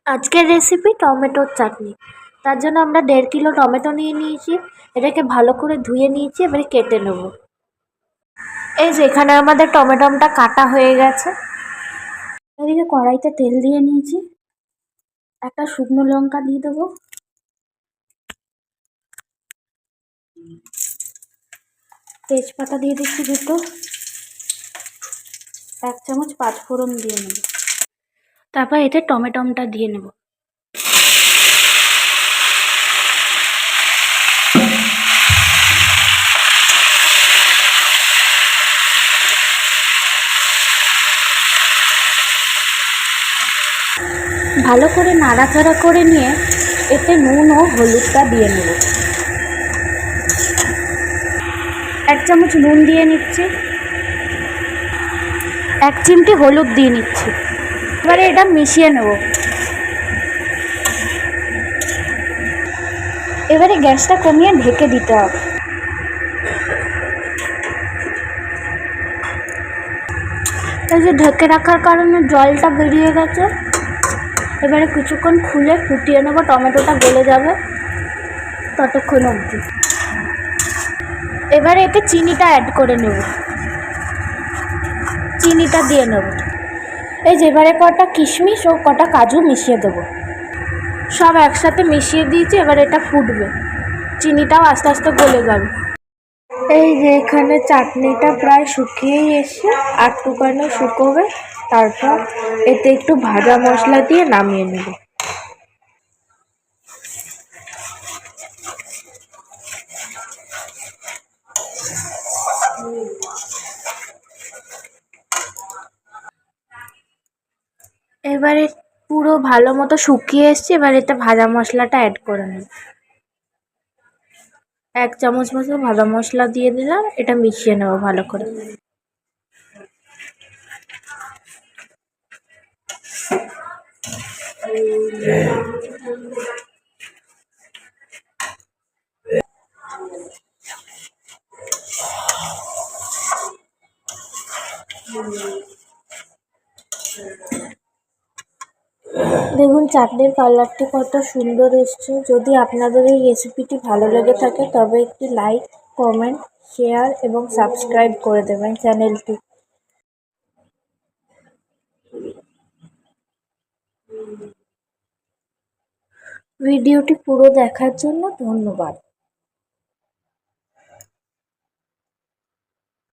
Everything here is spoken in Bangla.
আজকের রেসিপি টমেটোর চাটনি। তার জন্য আমরা 1.5 কিলো টমেটো নিয়ে নিয়েছি। এটাকে ভালো করে ধুয়ে নিয়েছি, এবারে কেটে নেব। এই যে এখানে আমাদের টমেটোটা কাটা হয়ে গেছে। এদিকে কড়াইতে তেল দিয়ে নিয়েছি, একটা শুকনো লঙ্কা দিয়ে দেবো, তেজপাতা দিয়ে দিচ্ছি দুটো, 1 চামচ পাঁচফোড়ন দিয়ে নেব, তারপর এতে টমেটোটা দিয়ে নেব। ভালো করে নাড়াচাড়া করে নিয়ে এতে নুন ও হলুদটা দিয়ে নেব। 1 চামচ নুন দিয়ে নিচ্ছি, 1 চিমটি হলুদ দিয়ে নিচ্ছি। এবারে এটা মিশিয়ে নেব। এবারে গ্যাসটা কমিয়ে ঢেকে দিতে হবে। এই যে ঢেকে রাখার কারণে জলটা বেরিয়ে গেছে। এবারে কিছুক্ষণ খুলে ফুটিয়ে নেব, টমেটোটা গলে যাবে ততক্ষণ অবধি। এবারে এতে চিনিটা অ্যাড করে নেব, চিনিটা দিয়ে নেব। এই যে এবারে কটা কিশমিশ ও কটা কাজু মিশিয়ে দেবো, সব একসাথে মিশিয়ে দিয়েছি। এবার এটা ফুটবে, চিনিটাও আস্তে আস্তে গলে যাবে। এই যে এখানে চাটনিটা প্রায় শুকিয়েই এসছে, আর টুকানো শুকোবে। তারপর এতে একটু ভাজা মশলা দিয়ে নামিয়ে নেব। এবারে পুরো ভালো মতো শুকিয়ে এসছে, এবার এতে ভাজা মশলাটা অ্যাড করে নেব। 1 চামচ মতো ভাজা মশলা দিয়ে দিলাম, এটা মিশিয়ে নেব ভালো করে। দেখুন চাটনির কালারটি কত সুন্দর এসছে। যদি আপনাদের এই রেসিপিটি ভালো লেগে থাকে তবে একটি লাইক, কমেন্ট, শেয়ার এবং সাবস্ক্রাইব করে দেবেন চ্যানেলটি। ভিডিওটি পুরো দেখার জন্য ধন্যবাদ।